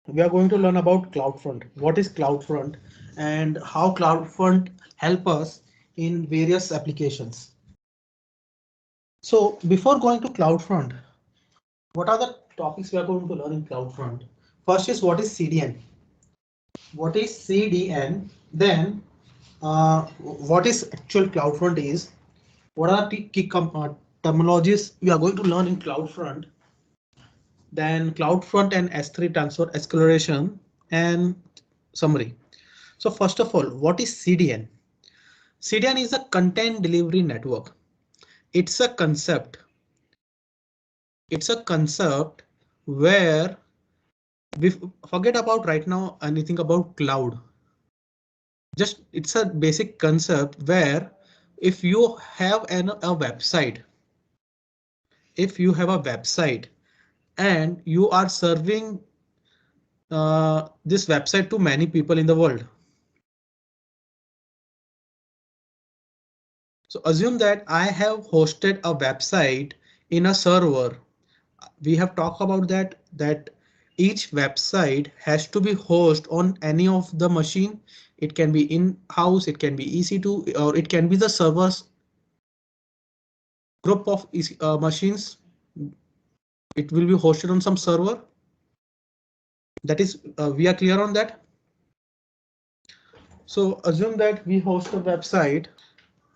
we are going to learn about CloudFront. What is CloudFront and how CloudFront help us in various applications. So before going to CloudFront, what are the topics we are going to learn in CloudFront? First is what is CDN? What is CDN? Then what is actual CloudFront is? What are the key terminologies we are going to learn in CloudFront? Then CloudFront and S3 transfer acceleration and summary. So first of all, what is CDN? CDN is a content delivery network. It's a concept. It's a concept where we forget about right now anything about cloud. Just it's a basic concept where if you have a website, if you have a website and you are serving this website to many people in the world. So assume that I have hosted a website in a server. We have talked about that each website has to be hosted on any of the machine. It can be in-house, it can be EC2, or it can be the servers group of machines. It will be hosted on some server. That is, we are clear on that. So assume that we host a website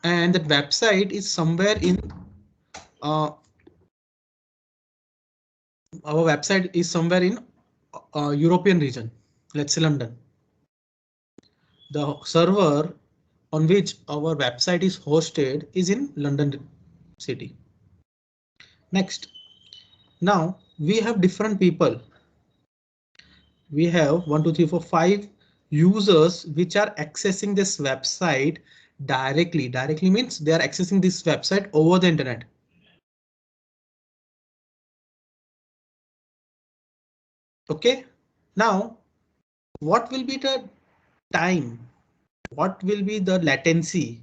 and that website is somewhere in uh, our website is somewhere in European region, let's say London. The server on which our website is hosted is in London city. Next, now we have different people. We have 1, 2, 3, 4, 5 users which are accessing this website directly. Directly means they are accessing this website over the internet. OK, now what will be the time? What will be the latency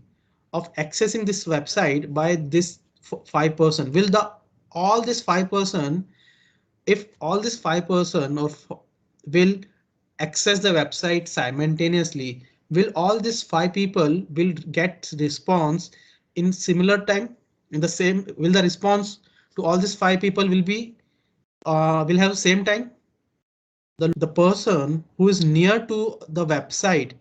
of accessing this website by this 5%? Will all this 5%, if all this 5% or will access the website simultaneously, will all these 5 people will get response in similar time? In the same, will the response to all these 5 people will have same time? The person who is near to the website,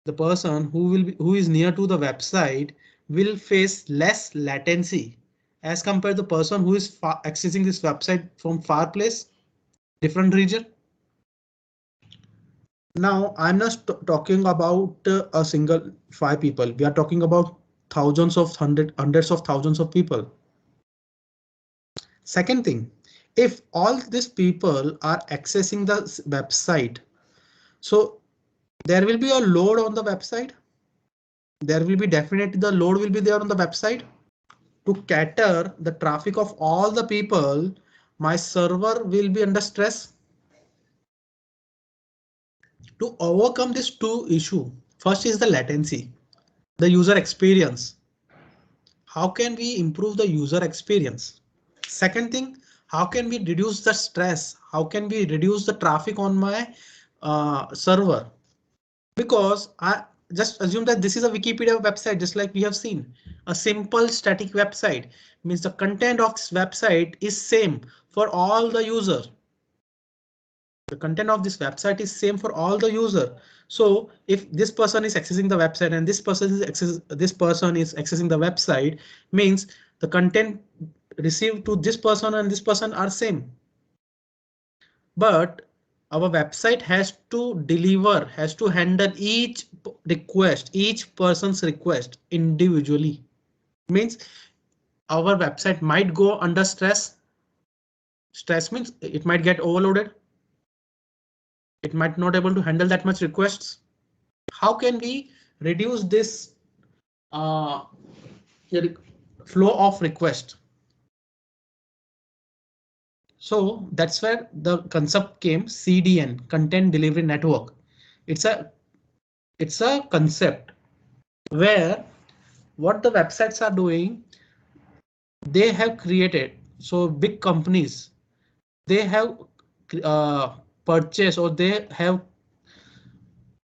the person who is near to the website will face less latency as compared to the person who is accessing this website from far place, different region. Now I'm not talking about a single 5 people. We are talking about thousands of hundreds of thousands of people. Second thing, if all these people are accessing the website, so there will be a load on the website. There will be definitely the load will be there on the website to cater the traffic of all the people. My server will be under stress. To overcome this two issue, first is the latency, the user experience. How can we improve the user experience? Second thing, how can we reduce the stress? How can we reduce the traffic on my server? Because I just assume that this is a Wikipedia website, just like we have seen. A simple static website means the content of this website is same for all the user. The content of this website is same for all the user. So if this person is accessing the website and this person is accessing the website, means the content received to this person and this person are same. But our website has to deliver, has to handle each request, each person's request individually. Means our website might go under stress. Stress means it might get overloaded. It might not able to handle that much requests. How can we reduce this flow of request? So that's where the concept came, CDN, Content Delivery Network. It's a concept where what the websites are doing, they have created. So big companies, they have purchased or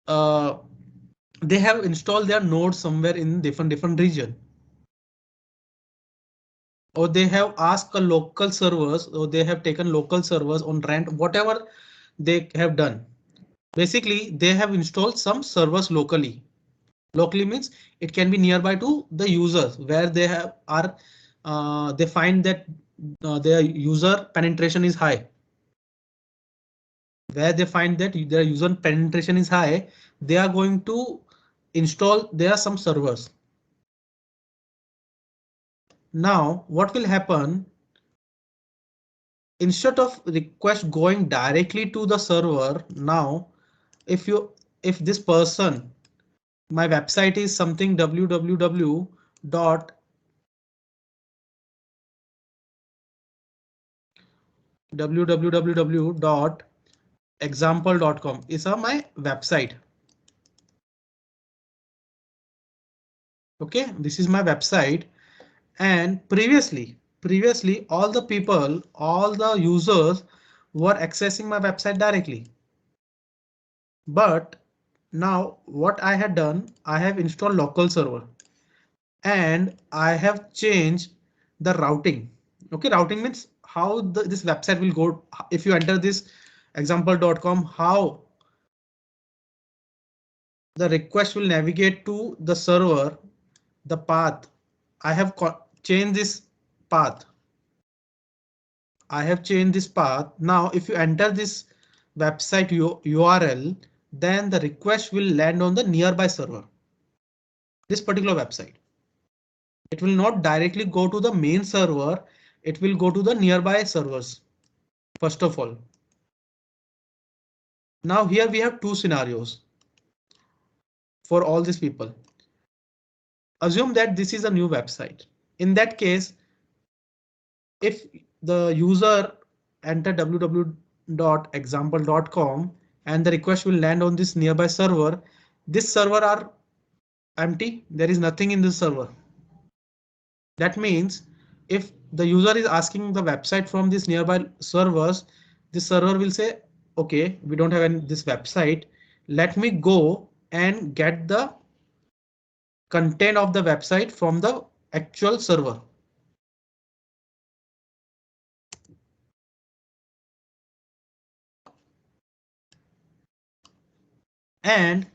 uh, they have installed their nodes somewhere in different region, or they have asked a local servers, or they have taken local servers on rent, whatever they have done. Basically, they have installed some servers locally. Locally means it can be nearby to the users where they they find that their user penetration is high. Where they find that their user penetration is high, they are going to install there some servers. Now, what will happen? Instead of request going directly to the server, now if this person, my website is something www dot example.com is my website. OK, this is my website, and previously all the people, all the users were accessing my website directly. But now what I had done, I have installed local server and I have changed the routing. OK, routing means how this website will go. If you enter this example.com, how the request will navigate to the server, the path. I have changed this path. I have changed this path. Now, if you enter this website URL, then the request will land on the nearby server. This particular website. It will not directly go to the main server. It will go to the nearby servers. First of all. Now here we have two scenarios for all these people. Assume that this is a new website. In that case, if the user enter www.example.com and the request will land on this nearby server, this server are empty. There is nothing in this server. That means if the user is asking the website from this nearby servers, this server will say, OK, we don't have this website. Let me go and get the content of the website from the actual server. And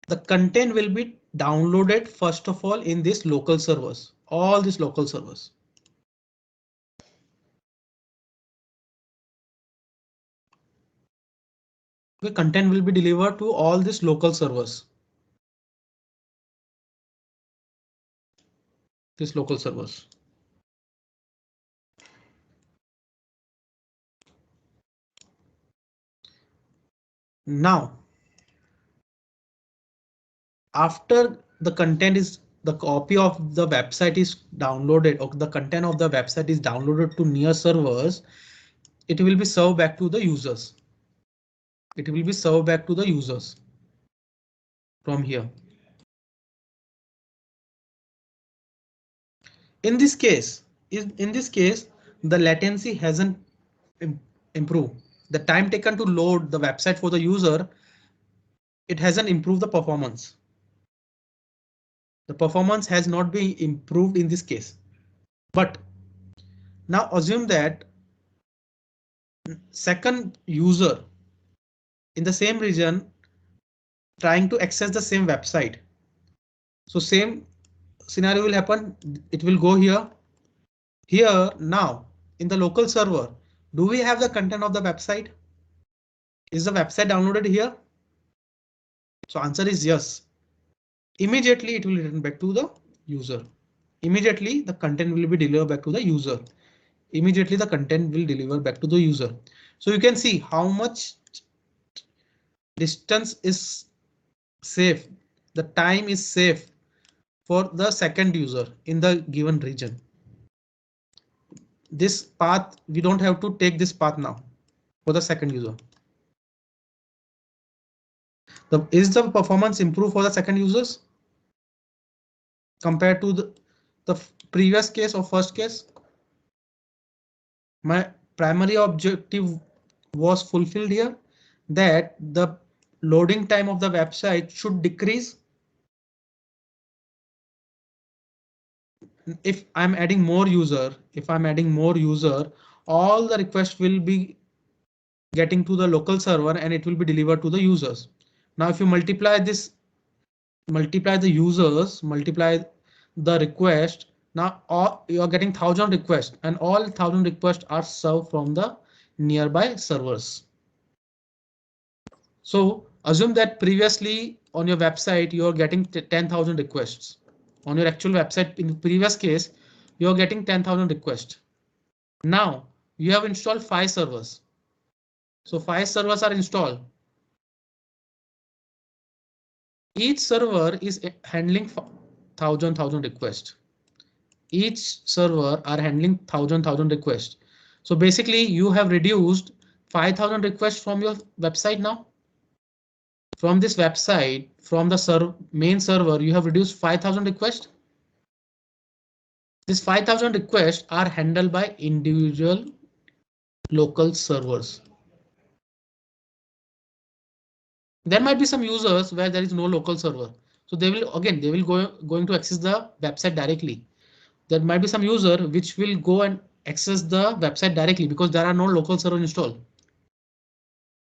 the content will be downloaded first of all in this local servers, all these local servers. The content will be delivered to all these local servers. These local servers. Now, after the content is the copy of the website is downloaded, or the content of the website is downloaded to near servers, it will be served back to the users. It will be served back to the users from here. In this case, the latency hasn't improved. The time taken to load the website for the user, it hasn't improved the performance. The performance has not been improved in this case. But now assume that second user in the same region trying to access the same website. So same scenario will happen. It will go here. Here now in the local server, do we have the content of the website? Is the website downloaded here? So answer is yes. Immediately it will return back to the user. Immediately the content will be delivered back to the user. Immediately the content will deliver back to the user. So you can see how much distance is safe. The time is safe for the second user in the given region. This path, we don't have to take this path now for the second user. Is the performance improved for the second users compared to the previous case or first case? My primary objective was fulfilled here, that the loading time of the website should decrease. If I'm adding more user, all the requests will be getting to the local server and it will be delivered to the users. Now, if you multiply the users, multiply the request, now you are getting 1,000 requests and all 1,000 requests are served from the nearby servers. So assume that previously on your website, you're getting 10,000 requests. On your actual website, in the previous case, you're getting 10,000 requests. Now you have installed 5 servers. So 5 servers are installed. Each server is handling 1,000 requests. Each server are handling 1,000 requests. So basically you have reduced 5,000 requests from your website now. From this website, from the main server, you have reduced 5,000 requests. These 5,000 requests are handled by individual local servers. There might be some users where there is no local server. So they will going to access the website directly. There might be some user which will go and access the website directly because there are no local server installed.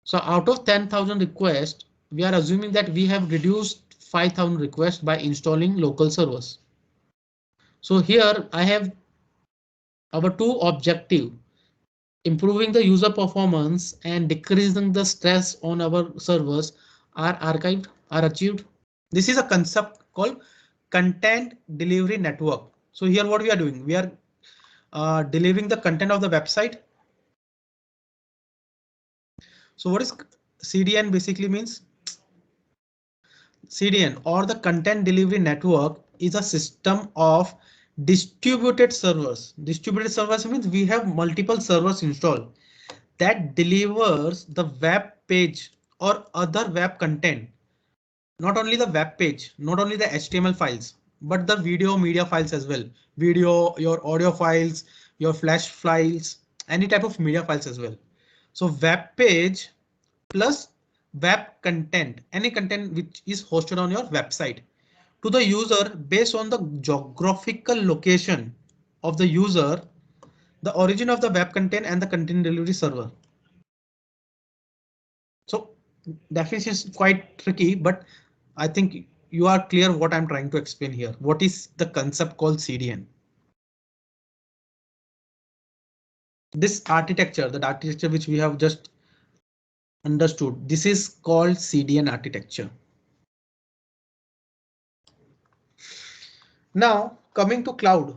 So out of 10,000 requests, we are assuming that we have reduced 5,000 requests by installing local servers. So here I have our two objectives, improving the user performance and decreasing the stress on our servers are achieved. This is a concept called content delivery network. So here what we are doing, we are delivering the content of the website. So what is CDN basically means? CDN or the content delivery network is a system of distributed servers. Distributed servers means we have multiple servers installed that delivers the web page or other web content. Not only the web page, not only the HTML files, but the video media files as well. Video, your audio files, your flash files, any type of media files as well. So web page plus web content, any content which is hosted on your website to the user based on the geographical location of the user, the origin of the web content and the content delivery server. So definition is quite tricky, but I think you are clear what I'm trying to explain here. What is the concept called CDN? This architecture, that architecture which we have just understood, this is called CDN architecture. Now coming to cloud.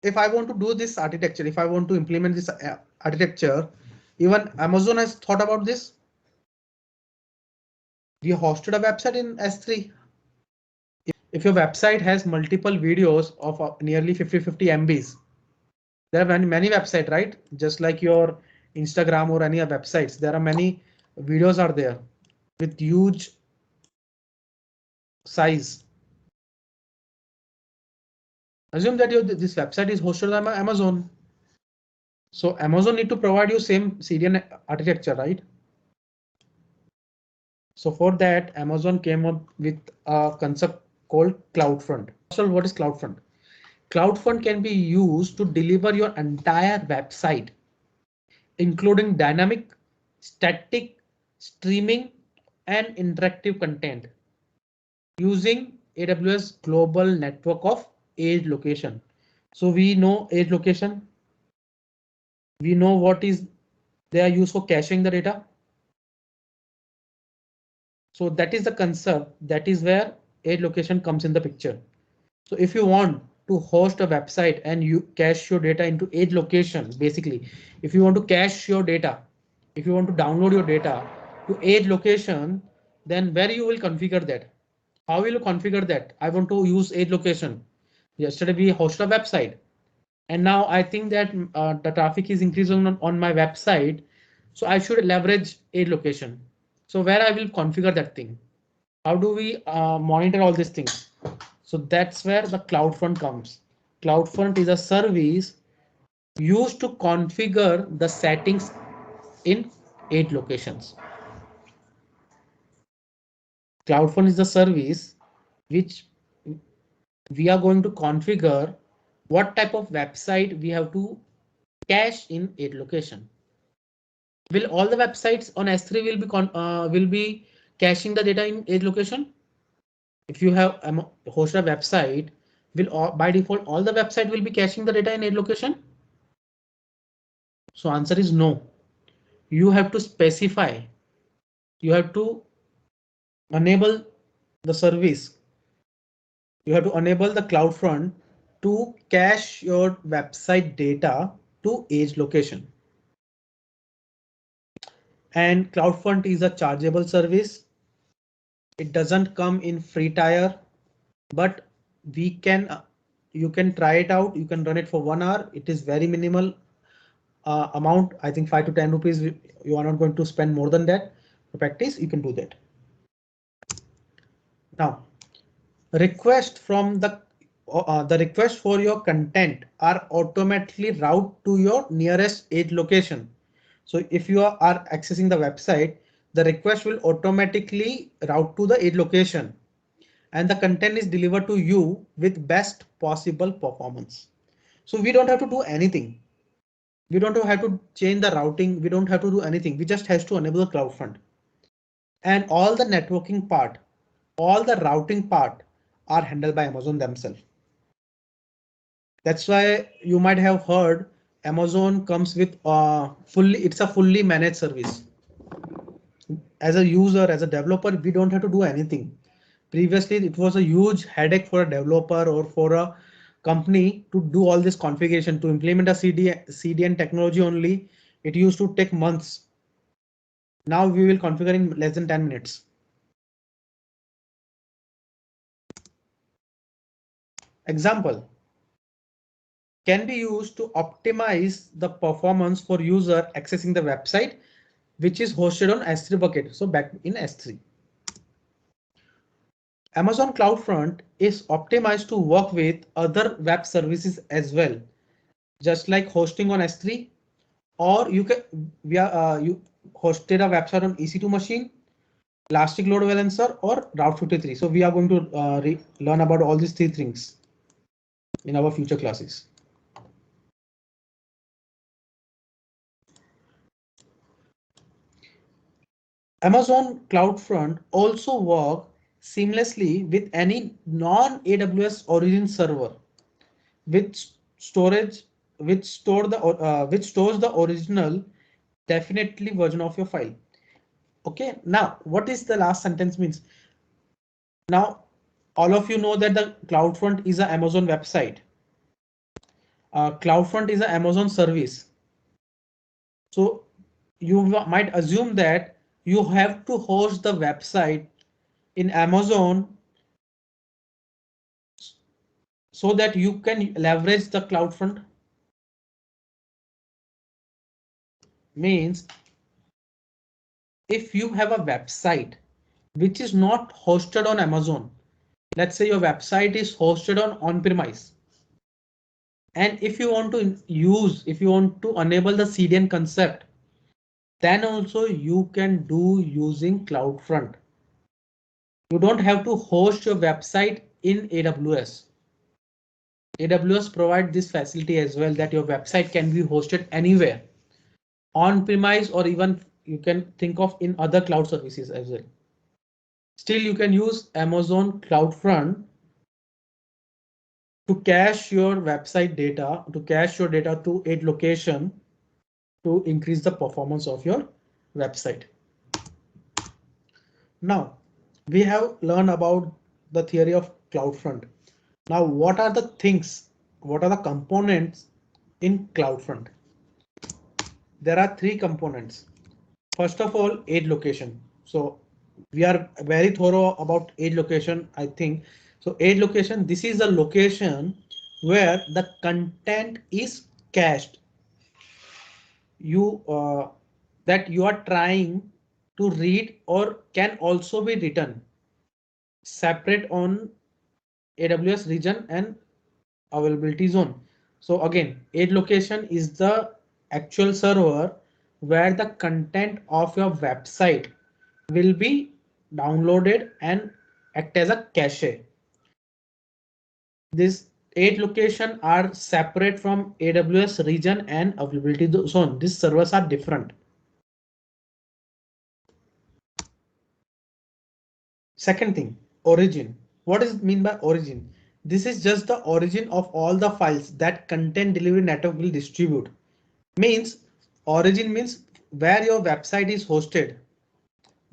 If I want to do this architecture, if I want to implement this architecture, even Amazon has thought about this. We hosted a website in S3. If your website has multiple videos of nearly 50 MBs, there are many websites, right? Just like your Instagram or any other websites, there are many videos are there with huge size. Assume that this website is hosted on Amazon. So Amazon need to provide you same CDN architecture, right? So for that, Amazon came up with a concept called CloudFront. So what is CloudFront? CloudFront can be used to deliver your entire website, including dynamic, static, streaming, and interactive content using AWS global network of edge location. So we know edge location. We know what is they are used for caching the data. So that is the concept. That is where edge location comes in the picture. So if you want to host a website and you cache your data into edge location, basically, if you want to cache your data, if you want to download your data to edge location, then where you will configure that? How will you configure that? I want to use edge location. Yesterday we hosted a website and now I think that the traffic is increasing on my website. So I should leverage edge location. So where I will configure that thing. How do we monitor all these things? So that's where the CloudFront comes. CloudFront is a service used to configure the settings in 8 locations. CloudFront is the service which we are going to configure what type of website we have to cache in 8 location. Will all the websites on S3 will be caching the data in 8 location? If you have hosted a website, will by default all the website will be caching the data in 8 location? So answer is no. You have to specify. You have to enable the service. You have to enable the CloudFront to cache your website data to edge location. And CloudFront is a chargeable service. It doesn't come in free tier, but you can try it out. You can run it for 1 hour. It is very minimal amount. I think 5 to 10 rupees. You are not going to spend more than that. For practice, you can do that. Now, request from the request for your content are automatically route to your nearest edge location. So if you are accessing the website, the request will automatically route to the edge location and the content is delivered to you with best possible performance. So we don't have to do anything. We don't have to change the routing. We don't have to do anything. We just have to enable the CloudFront. And all the networking part, all the routing part are handled by Amazon themselves. That's why you might have heard Amazon comes with it's a fully managed service. As a user, as a developer, we don't have to do anything. Previously, it was a huge headache for a developer or for a company to do all this configuration to implement a CDN technology only. It used to take months. Now we will configure in less than 10 minutes. Example can be used to optimize the performance for user accessing the website, which is hosted on S3 bucket. So back in S3. Amazon CloudFront is optimized to work with other web services as well, just like hosting on S3, or you hosted a website on EC2 machine, Elastic Load Balancer, or Route 53. So we are going to learn about all these 3 things in our future classes. Amazon CloudFront also works seamlessly with any non-AWS origin server, which stores the original definitely version of your file. Okay, now what is the last sentence means? Now all of you know that the CloudFront is an Amazon website. CloudFront is an Amazon service. So you might assume that you have to host the website in Amazon so that you can leverage the CloudFront. Means if you have a website which is not hosted on Amazon, let's say your website is hosted on-premise, and if you want to enable the CDN concept, then also you can do using CloudFront. You don't have to host your website in AWS. AWS provide this facility as well, that your website can be hosted anywhere, on-premise, or even you can think of in other cloud services as well. Still, you can use Amazon CloudFront to cache your website data, to edge location to increase the performance of your website. Now we have learned about the theory of CloudFront. Now what are the components in CloudFront? There are 3 components. First of all, edge location. So we are very thorough about edge location, I think. So edge location, this is the location where the content is cached. That you are trying to read or can also be written separate on AWS region and availability zone. So again, edge location is the actual server where the content of your website will be downloaded and act as a cache. These 8 locations are separate from AWS region and availability zone. These servers are different. Second thing, origin. What does it mean by origin? This is just the origin of all the files that content delivery network will distribute. Means origin means where your website is hosted.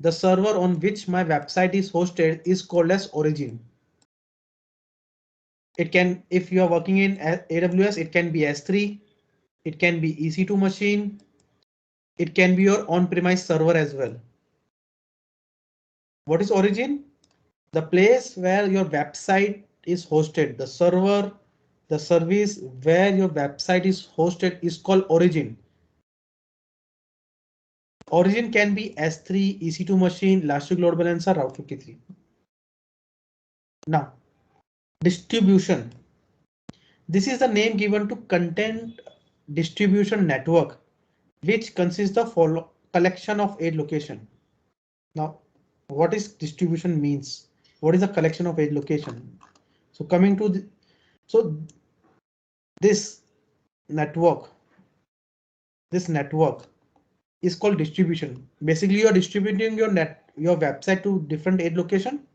The server on which my website is hosted is called as origin. It can, if you are working in AWS, it can be S3, it can be EC2 machine, it can be your on-premise server as well. What is origin? The place where your website is hosted, the server, the service where your website is hosted is called origin. Origin can be S3, EC2 machine, Elastic Load Balancer, Route 53. Now, distribution. This is the name given to content distribution network, which consists of collection of 8 location. Now, what is distribution means? What is a collection of 8 location? So coming to the, so this network is called distribution. Basically, you're distributing your website to different 8 location.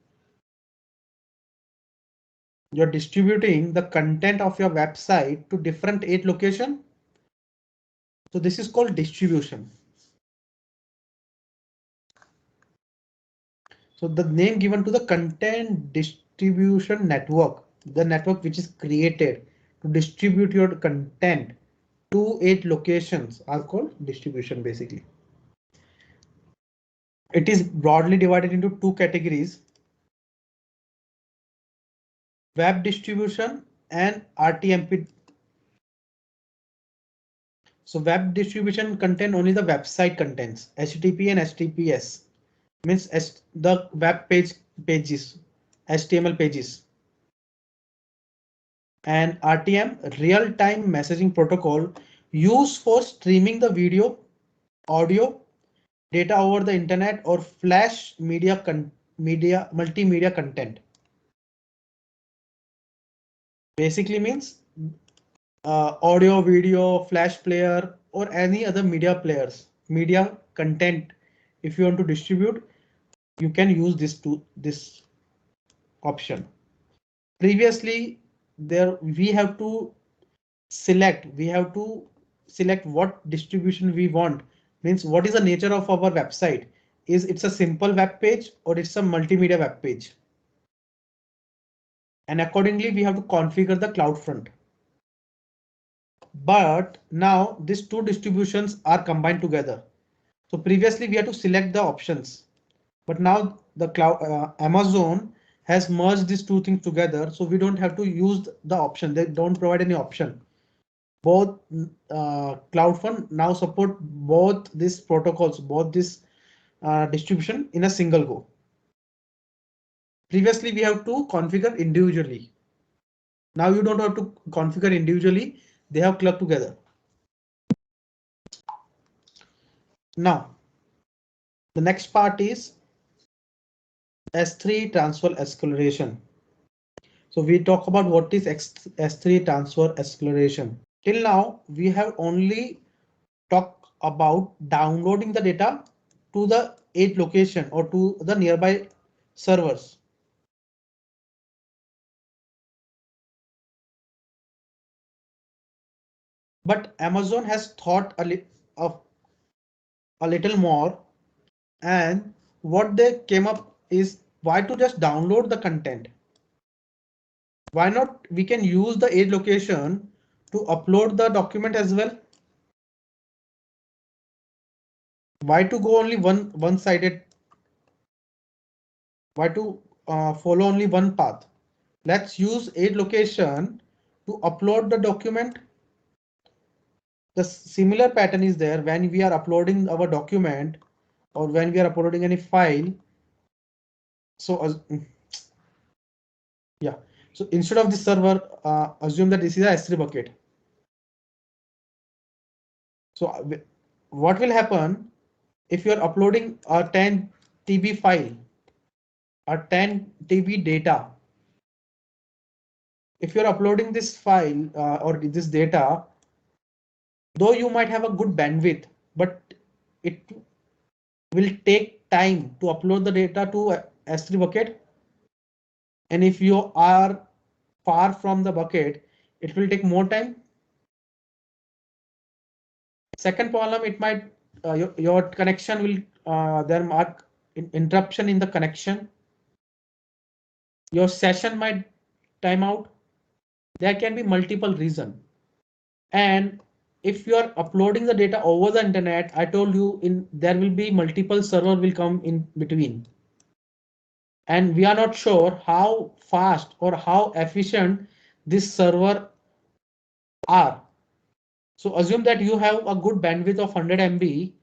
You're distributing the content of your website to different 8 location. So this is called distribution. So the name given to the content distribution network, the network which is created to distribute your content to 8 locations are called distribution basically. It is broadly divided into 2 categories: web distribution and RTMP. So web distribution contain only the website contents, HTTP and HTTPS means the web pages, HTML pages. And RTM, real-time messaging protocol, used for streaming the video, audio, data over the internet or flash multimedia content. Basically means audio, video, flash player, or any other media content. If you want to distribute, you can use this option. Previously, we have to select what distribution we want. Means what is the nature of our website? Is it's a simple web page or it's a multimedia web page? And accordingly, we have to configure the CloudFront. But now these 2 distributions are combined together. So previously we had to select the options, but now the Amazon has merged these 2 things together. So we don't have to use the option. They don't provide any option. Both CloudFront now support both these protocols, both this distribution in a single go. Previously we have to configure individually. Now you don't have to configure individually. They have clubbed together. Now, the next part is S3 transfer acceleration. So we talk about what is S3 transfer acceleration. Till now, we have only talked about downloading the data to the 8 location or to the nearby servers. But Amazon has thought a little more, and what they came up is why to just download the content. Why not we can use the 8 location to upload the document as well? Why to go only one-sided? Why to follow only one path? Let's use 8 location to upload the document. The similar pattern is there when we are uploading our document or when we are uploading any file. So yeah, so instead of this server, assume that this is a S3 bucket. So what will happen if you're uploading a 10 TB file, a 10 TB data? If you're uploading this file or this data, though you might have a good bandwidth, but it will take time to upload the data to S3 bucket. And if you are far from the bucket, it will take more time. Second problem, it might your connection will there mark interruption in the connection. Your session might time out. There can be multiple reasons. And if you are uploading the data over the internet, I told you there will be multiple server will come in between. And we are not sure how fast or how efficient this server are. So assume that you have a good bandwidth of 100 MB.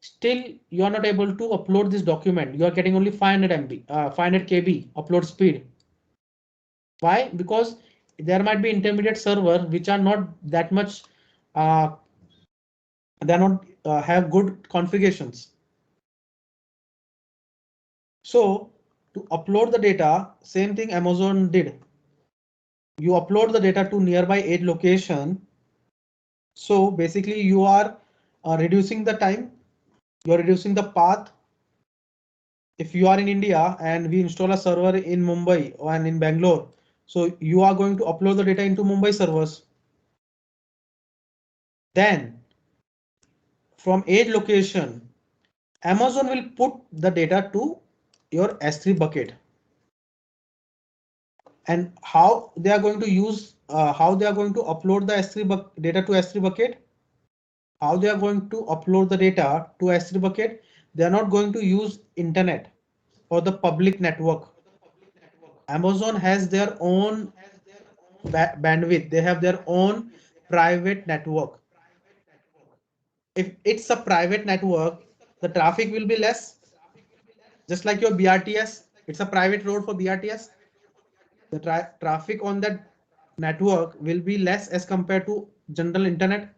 Still, you are not able to upload this document. You are getting only 500 MB, 500 KB upload speed. Why? Because there might be intermediate server which are not that much. They not have good configurations. So to upload the data, same thing Amazon did. You upload the data to nearby edge location. So basically you are reducing the time, you're reducing the path. If you are in India and we install a server in Mumbai and in Bangalore, so you are going to upload the data into Mumbai servers. Then from edge location, Amazon will put the data to your S3 bucket. And how they are going to use, how they are going to upload the S3 data to S3 bucket? How they are going to upload the data to S3 bucket? They are not going to use internet or the public network. Amazon has their own bandwidth. They have their own private network. If it's a private network, the traffic will be less. Just like your BRTS, it's a private road for BRTS. The traffic on that network will be less as compared to general internet.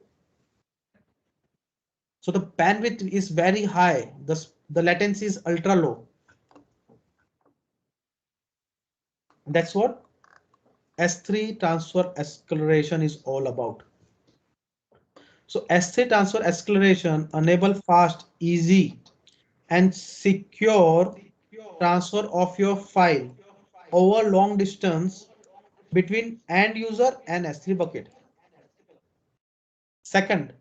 So the bandwidth is very high. The latency is ultra low. That's what S3 transfer acceleration is all about. So S3 transfer acceleration enable fast, easy, and secure transfer of your file over long distance between end user and S3 bucket. Second,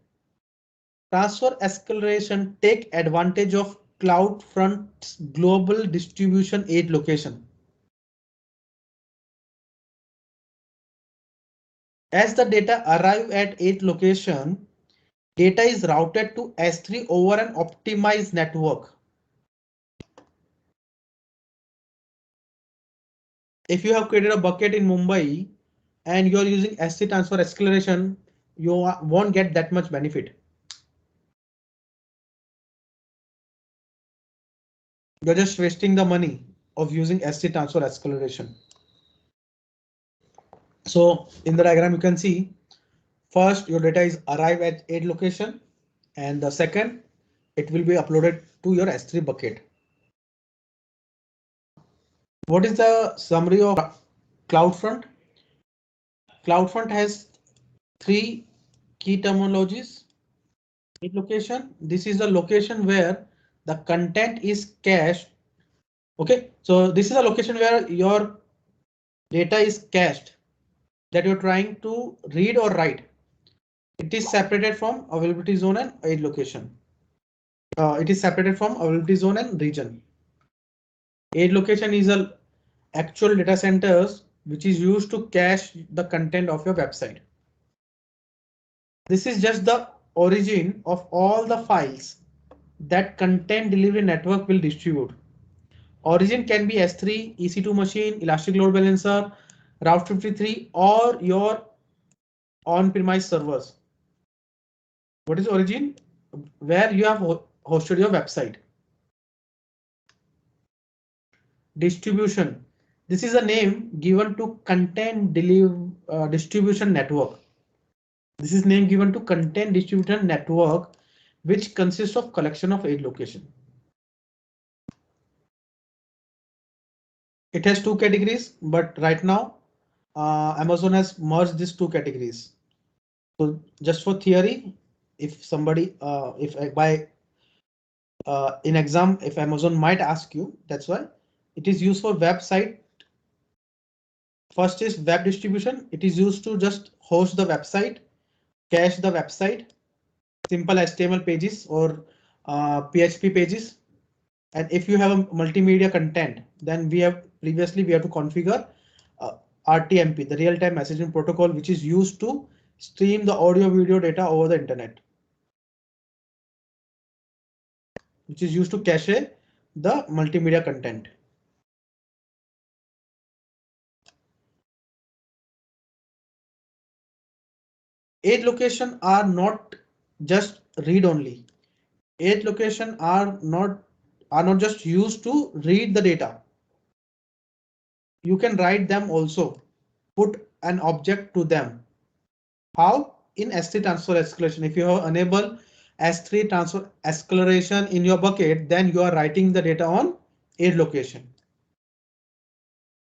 transfer acceleration take advantage of CloudFront's global distribution edge location. As the data arrive at edge location, data is routed to S3 over an optimized network. If you have created a bucket in Mumbai and you're using S3 transfer acceleration, you won't get that much benefit. You're just wasting the money of using S3 transfer acceleration. So in the diagram, you can see first your data is arrive at edge location, and the second it will be uploaded to your S3 bucket. What is the summary of CloudFront? CloudFront has three key terminologies. Edge location. This is the location where the content is cached. Okay, so this is a location where your data is cached that you're trying to read or write. It is separated from availability zone and edge location. It is separated from availability zone and region. Edge location is a actual data centers which is used to cache the content of your website. This is just the origin of all the files that content delivery network will distribute. Origin can be S3, EC2 machine, Elastic Load Balancer, Route 53, or your on-premise servers. What is origin? Where you have hosted your website. Distribution. This is a name given to content distribution network. This is name given to content distribution network which consists of collection of age location. It has two categories, but right now Amazon has merged these two categories. So just for theory, if somebody, if by in exam, if Amazon might ask you, that's why it is used for website. First is web distribution. It is used to just host the website, cache the website, simple HTML pages or PHP pages. And if you have a multimedia content, then we have to configure RTMP, the real-time messaging protocol, which is used to stream the audio video data over the internet, which is used to cache the multimedia content. Age location are not just read only. Age location are not just used to read the data. You can write them also, put an object to them. How? In S3 transfer escalation. If you have enable S3 transfer escalation in your bucket, then you are writing the data on age location.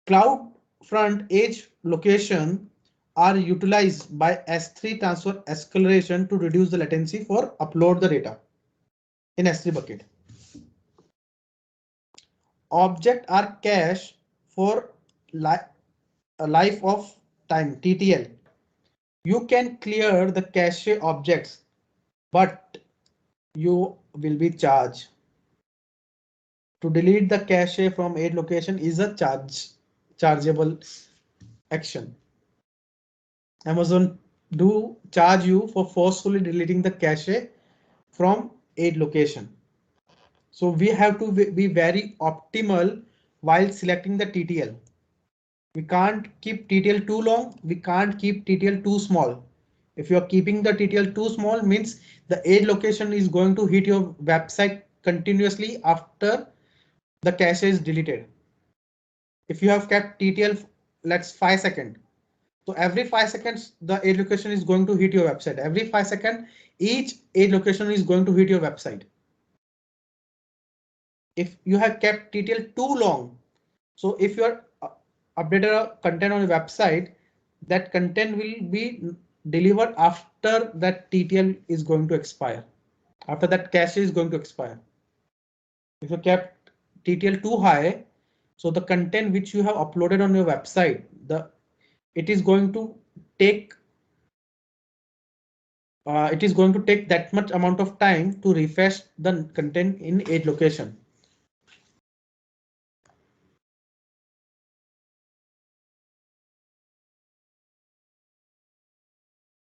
CloudFront age location are utilized by S3 transfer acceleration to reduce the latency for upload the data in S3 bucket. Objects are cached for life of time, TTL. You can clear the cache objects, but you will be charged. To delete the cache from age location is a chargeable action. Amazon do charge you for forcefully deleting the cache from age location. So we have to be very optimal while selecting the TTL. We can't keep TTL too long. We can't keep TTL too small. If you are keeping the TTL too small, means the age location is going to hit your website continuously after the cache is deleted. If you have kept TTL, let's 5 seconds. So every 5 seconds, the age location is going to hit your website. Every 5 seconds, each age location is going to hit your website. If you have kept TTL too long, so if you are updated a content on your website, that content will be delivered after that TTL is going to expire. After that cache is going to expire. If you kept TTL too high, so the content which you have uploaded on your website, it is going to take that much amount of time to refresh the content in age location.